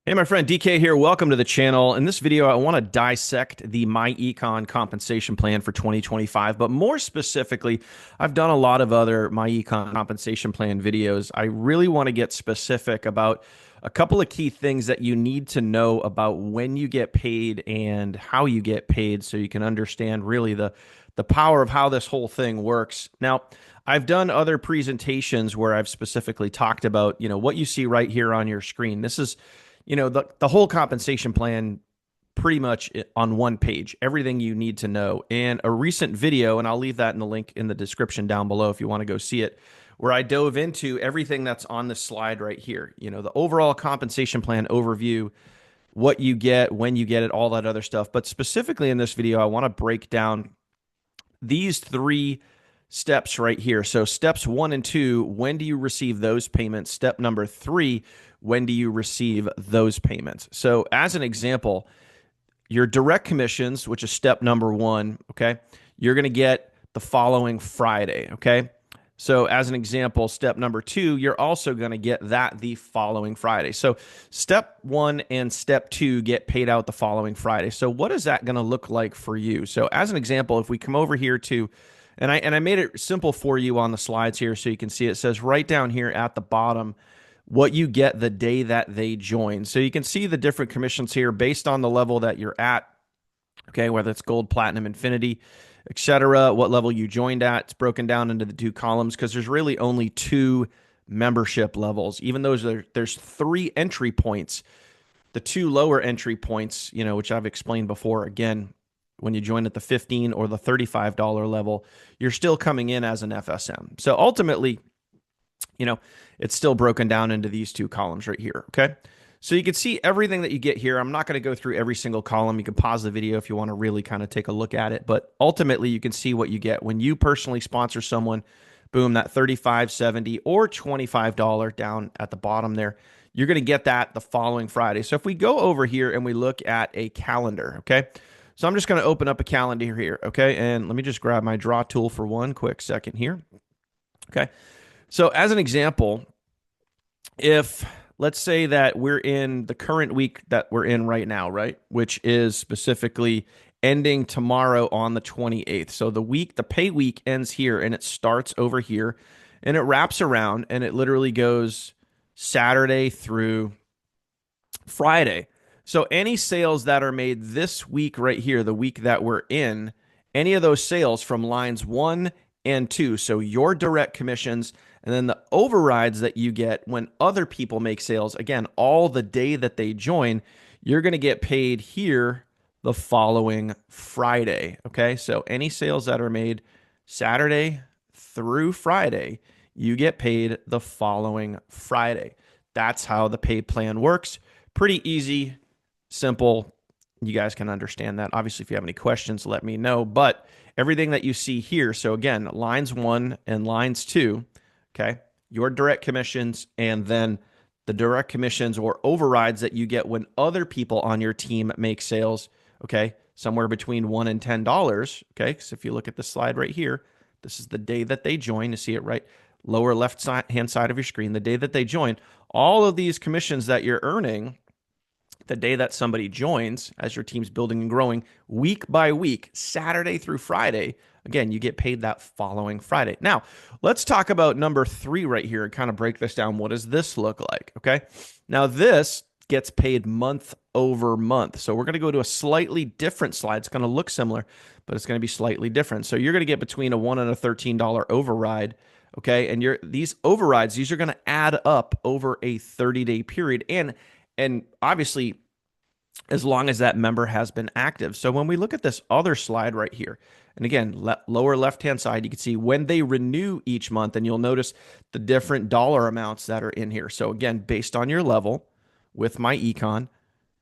Hey, my friend DK here. Welcome to the channel. In this video, I want to dissect the myEcon compensation plan for 2025, but more specifically, I've done a lot of other myEcon compensation plan videos. I really want to get specific about a couple of key things that you need to know about when you get paid and how you get paid so you can understand really the power of how this whole thing works. Now, I've done other presentations where I've specifically talked about, what you see right here on your screen. This is the whole compensation plan pretty much on one page, everything you need to know. And a recent video, and I'll leave that in the link in the description down below if you want to go see it, where I dove into everything that's on this slide right here. The overall compensation plan overview, what you get, when you get it, all that other stuff. But specifically in this video, I want to break down these three steps right here. So steps 1 and 2, when do you receive those payments? Step number 3, when do you receive those payments? So as an example, your direct commissions, which is step number 1, okay, you're going to get the following Friday, okay? So as an example, step number 2, you're also going to get that the following Friday. So step 1 and step 2 get paid out the following Friday. So what is that going to look like for you? So as an example, if we come over here to, and I made it simple for you on the slides here so you can see it says right down here at the bottom what you get the day that they join. So you can see the different commissions here based on the level that you're at, okay, whether it's gold, platinum, infinity, etc., what level you joined at. It's broken down into the two columns because there's really only 2 membership levels. Even though there's 3 entry points, the 2 lower entry points, which I've explained before, again, when you join at the $15 or the $35 level, you're still coming in as an FSM. So ultimately, it's still broken down into these 2 columns right here, okay? So you can see everything that you get here. I'm not going to go through every single column. You can pause the video if you want to really kind of take a look at it. But ultimately, you can see what you get when you personally sponsor someone. Boom, that $35, $70, or $25 down at the bottom there. You're going to get that the following Friday. So if we go over here and we look at a calendar, okay? So I'm just going to open up a calendar here, okay? And let me just grab my draw tool for one quick second here, okay? So as an example, if let's say that we're in the current week that we're in right now, right? Which is specifically ending tomorrow on the 28th. So the pay week ends here and it starts over here and it wraps around and it literally goes Saturday through Friday. So any sales that are made this week right here, the week that we're in, any of those sales from lines 1 and 2, so your direct commissions and then the overrides that you get when other people make sales, again, all the day that they join, you're going to get paid here the following Friday, okay? So any sales that are made Saturday through Friday, you get paid the following Friday. That's how the pay plan works. Pretty easy, simple. You guys can understand that. Obviously, if you have any questions, let me know. But everything that you see here, so again, lines 1 and lines 2, okay, your direct commissions and then the direct commissions or overrides that you get when other people on your team make sales, okay, somewhere between $1 and $10, okay? So if you look at the slide right here, this is the day that they join. You see it right lower left hand side of your screen, the day that they join. All of these commissions that you're earning the day that somebody joins as your team's building and growing week by week, Saturday through Friday, again, you get paid that following Friday. Now, let's talk about number 3 right here and kind of break this down. What does this look like? Okay. Now, this gets paid month over month. So we're going to go to a slightly different slide. It's going to look similar, but it's going to be slightly different. So you're going to get between a $1 and a $13 override. Okay. And these overrides, these are going to add up over a 30-day period. And obviously, as long as that member has been active. So when we look at this other slide right here, and again, lower left-hand side, you can see when they renew each month, and you'll notice the different dollar amounts that are in here. So again, based on your level with myEcon,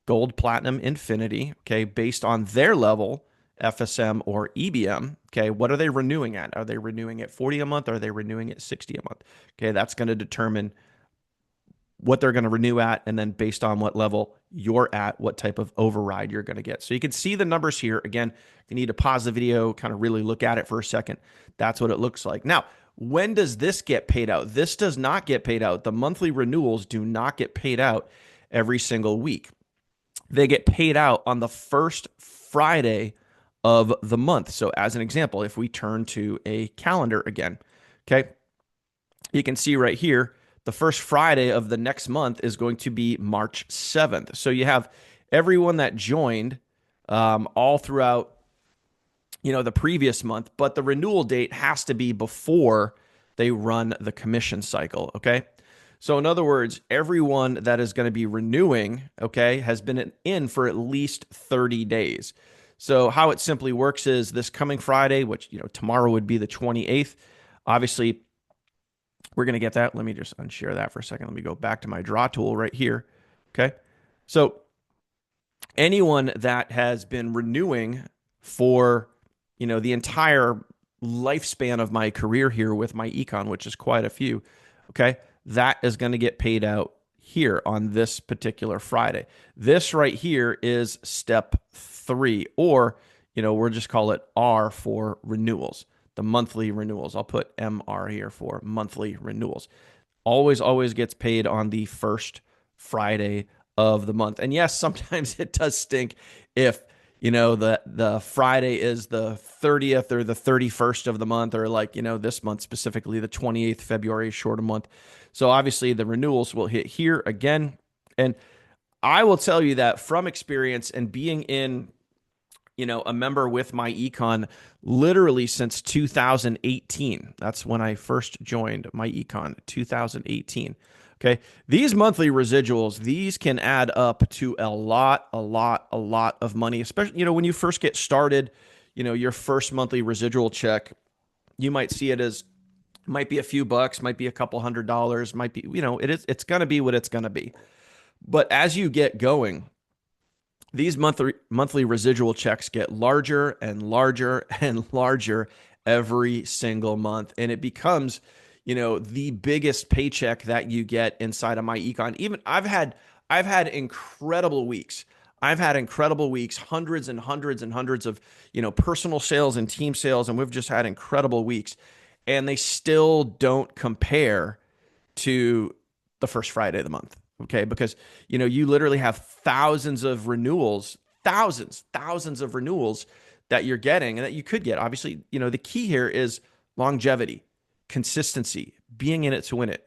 gold, platinum, infinity, okay, based on their level, FSM or EBM, okay, what are they renewing at? Are they renewing at 40 a month? Or are they renewing at 60 a month? Okay, that's going to determine what they're going to renew at, and then based on what level you're at, what type of override you're going to get. So you can see the numbers here. Again, if you need to pause the video, kind of really look at it for a second, that's what it looks like. Now, when does this get paid out? This does not get paid out. The monthly renewals do not get paid out every single week. They get paid out on the first Friday of the month. So, as an example, if we turn to a calendar again, okay, you can see right here, the first Friday of the next month is going to be March 7th. So, you have everyone that joined all throughout the previous month, but the renewal date has to be before they run the commission cycle. Okay. So in other words, everyone that is going to be renewing, okay, has been in for at least 30 days. So how it simply works is this coming Friday, which tomorrow would be the 28th. Obviously, we're going to get that. Let me just unshare that for a second. Let me go back to my draw tool right here. Okay. So anyone that has been renewing for the entire lifespan of my career here with myEcon, which is quite a few, okay, that is going to get paid out here on this particular Friday. This right here is step 3, or we'll just call it R for renewals, the monthly renewals. I'll put MR here for monthly renewals. Always gets paid on the first Friday of the month. And yes, sometimes it does stink if the Friday is the 30th or the 31st of the month, or this month specifically, the 28th, February, short a month. So obviously the renewals will hit here again. And I will tell you that from experience and being in a member with myEcon literally since 2018. That's when I first joined myEcon, 2018. Okay. These monthly residuals, these can add up to a lot of money, especially, when you first get started, your first monthly residual check, you might see it as, might be a few bucks, might be a couple $100, might be, it's going to be what it's going to be. But as you get going, these monthly residual checks get larger and larger and larger every single month. And it becomes, the biggest paycheck that you get inside of myEcon. Even I've had incredible weeks. I've had incredible weeks, hundreds and hundreds and hundreds of, personal sales and team sales. And we've just had incredible weeks, and they still don't compare to the first Friday of the month. Okay. Because, you literally have thousands of renewals, thousands of renewals that you're getting and that you could get. Obviously, the key here is longevity, consistency, being in it to win it,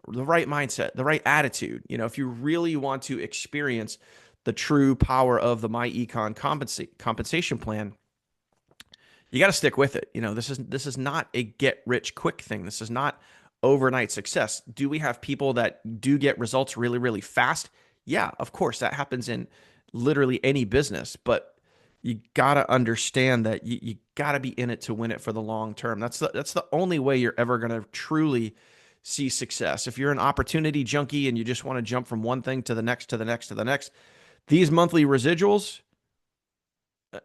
the right mindset, the right attitude. If you really want to experience the true power of the myEcon compensation plan, you got to stick with it. This is not a get rich quick thing. This is not overnight success. Do we have people that do get results really, really fast? Yeah, of course, that happens in literally any business, but you got to understand that you got to be in it to win it for the long term. That's the only way you're ever going to truly see success. If you're an opportunity junkie and you just want to jump from one thing to the next, to the next, to the next, these monthly residuals,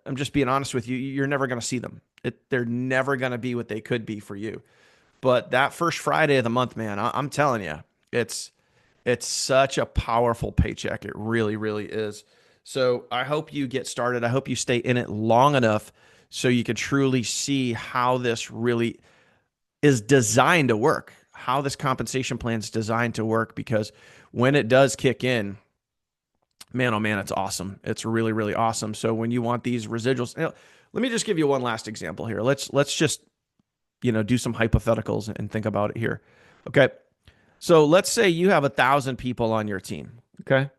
I'm just being honest with you, you're never going to see them. They're never going to be what they could be for you. But that first Friday of the month, man, I'm telling you, it's such a powerful paycheck. It really, really is. So I hope you get started. I hope you stay in it long enough so you can truly see how this really is designed to work, how this compensation plan is designed to work, because when it does kick in, man, oh man, it's awesome. It's really, really awesome. So when you want these residuals, let me just give you one last example here. Let's just do some hypotheticals and think about it here. Okay. So let's say you have 1,000 people on your team. Okay.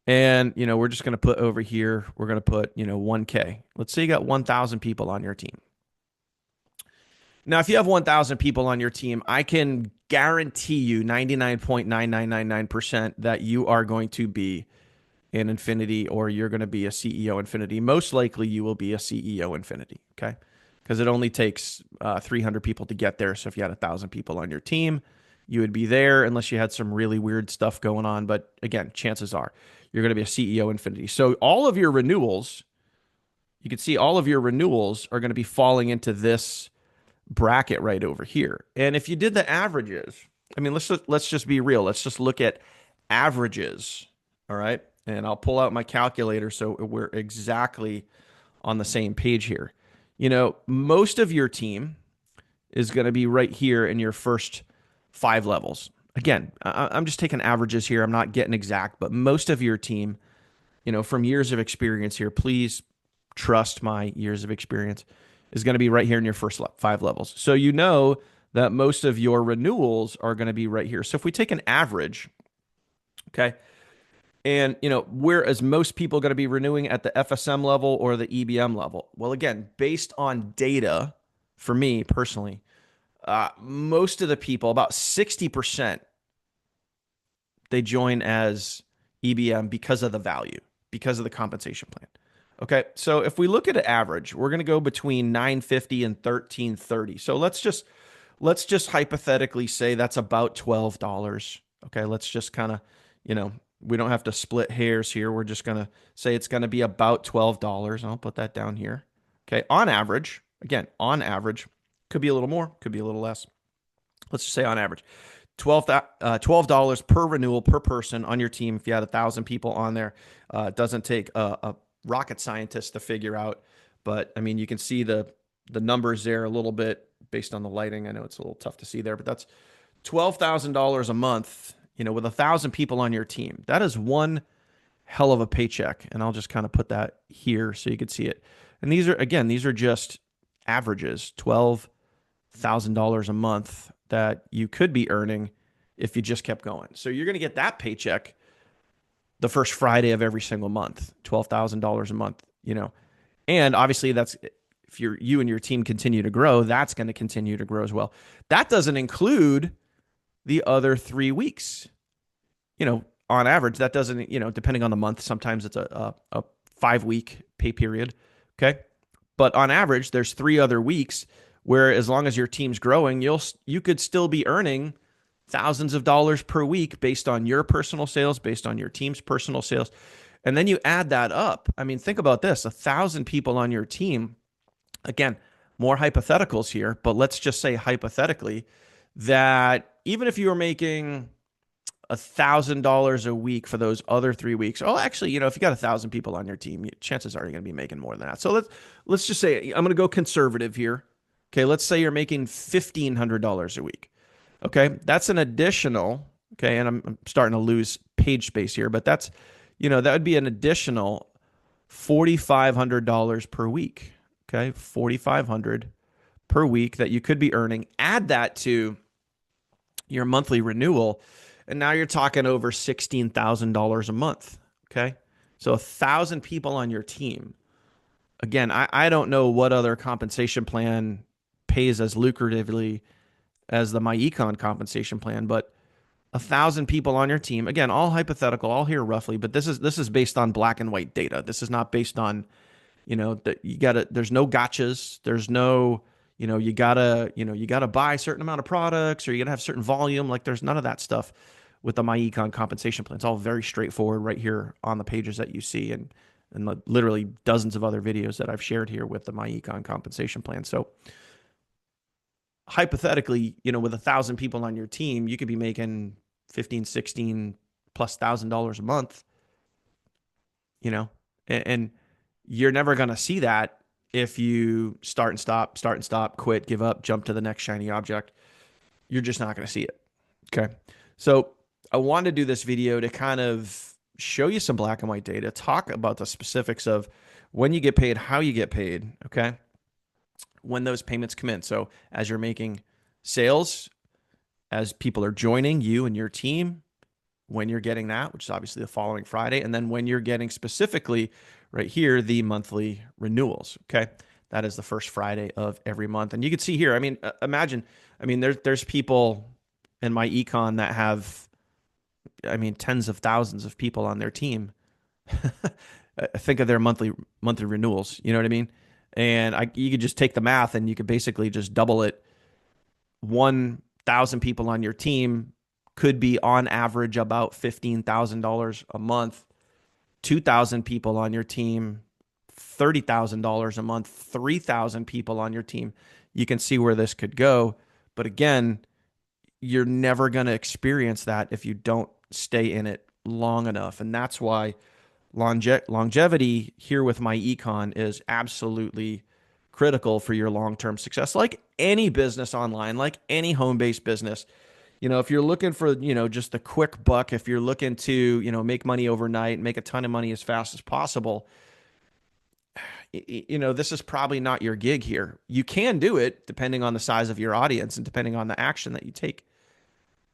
And, we're just going to put over here, we're going to put, 1K. Let's say you got 1,000 people on your team. Now, if you have 1,000 people on your team, I can guarantee you 99.9999% that you are going to be in Infinity, or you're going to be a CEO Infinity. Most likely you will be a CEO Infinity. Okay. Because it only takes 300 people to get there. So if you had 1,000 people on your team, you would be there unless you had some really weird stuff going on. But again, chances are you're going to be a CEO Infinity. So all of your renewals, you can see all of your renewals are going to be falling into this bracket right over here. And if you did the averages, I mean, let's just be real. Let's just look at averages. All right. And I'll pull out my calculator so we're exactly on the same page here. Most of your team is going to be right here in your first 5 levels. again, I'm just taking averages here. I'm not getting exact, but most of your team, from years of experience here, please trust my years of experience, is going to be right here in your first 5 levels. So you know that most of your renewals are going to be right here. So if we take an average, okay, and where is most people going to be renewing at the FSM level or the EBM level? Well, again, based on data, for me personally, most of the people, about 60%, they join as EBM because of the value, because of the compensation plan. Okay, so if we look at an average, we're going to go between 950 and 1330. So let's just hypothetically say that's about $12. Okay, let's just kind of, we don't have to split hairs here. We're just going to say it's going to be about $12. I'll put that down here. Okay, on average, again, on average, could be a little more, could be a little less. Let's just say on average, $12 per renewal per person on your team. If you had 1,000 people on there, it doesn't take a rocket scientist to figure out. But I mean, you can see the numbers there a little bit based on the lighting. I know it's a little tough to see there, but that's $12,000 a month. With 1,000 people on your team, that is one hell of a paycheck. And I'll just kind of put that here so you can see it. And these are just averages. $12,000 a month that you could be earning if you just kept going. So you're going to get that paycheck the first Friday of every single month, $12,000 a month, And obviously that's if you and your team continue to grow, that's going to continue to grow as well. That doesn't include the other 3 weeks. On average, that doesn't, depending on the month, sometimes it's a 5-week pay period. Okay. But on average, there's 3 other weeks where as long as your team's growing, you could still be earning thousands of dollars per week based on your personal sales, based on your team's personal sales. And then you add that up. I mean, think about this, 1,000 people on your team. Again, more hypotheticals here, but let's just say hypothetically that even if you were making $1,000 a week for those other 3 weeks. Oh, actually, if you got 1,000 people on your team, chances are you're going to be making more than that. So let's just say I'm going to go conservative here. Okay, let's say you're making $1,500 a week. Okay, that's an additional. Okay, and I'm starting to lose page space here, but that's that would be an additional $4,500 per week. Okay, $4,500 per week that you could be earning. Add that to your monthly renewal, and now you're talking over $16,000 a month. Okay, so 1,000 people on your team. Again, I don't know what other compensation plan pays as lucratively as the myEcon compensation plan, but 1,000 people on your team. Again, all hypothetical, all here roughly, but this is based on black and white data. This is not based on, that you gotta. There's no gotchas. There's no, you gotta buy a certain amount of products or you gotta have certain volume. Like there's none of that stuff with the myEcon compensation plan. It's all very straightforward right here on the pages that you see, and literally dozens of other videos that I've shared here with the myEcon compensation plan. So hypothetically, with 1,000 people on your team, you could be making 15, 16 plus $1,000 a month, and you're never going to see that if you start and stop, quit, give up, jump to the next shiny object. You're just not going to see it. Okay. So I wanted to do this video to kind of show you some black and white data, talk about the specifics of when you get paid, how you get paid. Okay. When those payments come in. So as you're making sales, as people are joining you and your team, when you're getting that, which is obviously the following Friday, and then when you're getting specifically right here, the monthly renewals. Okay. That is the first Friday of every month. And you can see here, I mean, imagine, there's people in myEcon that have, tens of thousands of people on their team. Think of their monthly renewals. You know what I mean? And you could just take the math and you could basically just double it. 1,000 people on your team could be on average about $15,000 a month. 2,000 people on your team, $30,000 a month. 3,000 people on your team. You can see where this could go. But again, you're never going to experience that if you don't stay in it long enough. And that's why longevity here with myEcon is absolutely critical for your long-term success. Like any business online, like any home-based business, If you're looking for, just the quick buck, if you're looking to, make money overnight, make a ton of money as fast as possible, this is probably not your gig here. You can do it depending on the size of your audience and depending on the action that you take.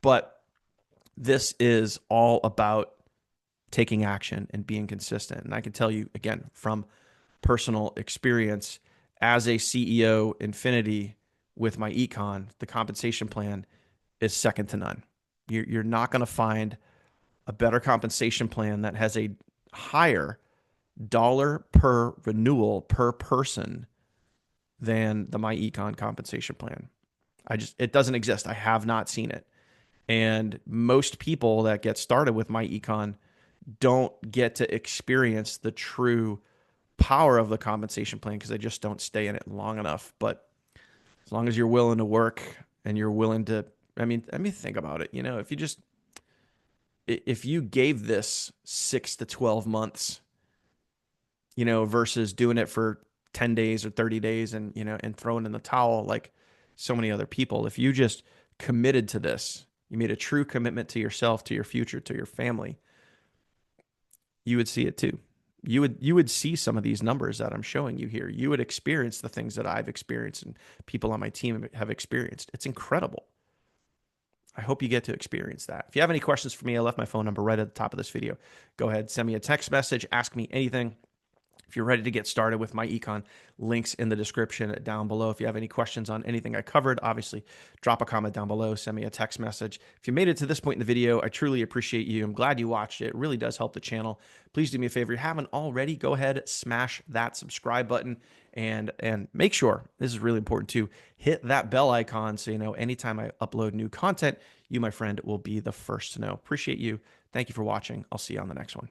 But this is all about taking action and being consistent. And I can tell you again from personal experience as a CEO Infinity with myEcon, the compensation plan is second to none. You're not going to find a better compensation plan that has a higher dollar per renewal per person than the myEcon compensation plan. It doesn't exist. I have not seen it. And most people that get started with myEcon don't get to experience the true power of the compensation plan because they just don't stay in it long enough. But as long as you're willing to work and you're willing to, think about it. If you gave this 6 to 12 months, versus doing it for 10 days or 30 days and throwing in the towel like so many other people, if you just committed to this, you made a true commitment to yourself, to your future, to your family, you would see it too. You would see some of these numbers that I'm showing you here. You would experience the things that I've experienced and people on my team have experienced. It's incredible. I hope you get to experience that. If you have any questions for me, I left my phone number right at the top of this video. Go ahead, send me a text message, ask me anything. If you're ready to get started with myEcon, links in the description down below. If you have any questions on anything I covered, obviously drop a comment down below, send me a text message. If you made it to this point in the video, I truly appreciate you. I'm glad you watched it. It really does help the channel. Please do me a favor. If you haven't already, go ahead, smash that subscribe button and make sure, this is really important too, hit that bell icon so you know anytime I upload new content, you, my friend, will be the first to know. Appreciate you. Thank you for watching. I'll see you on the next one.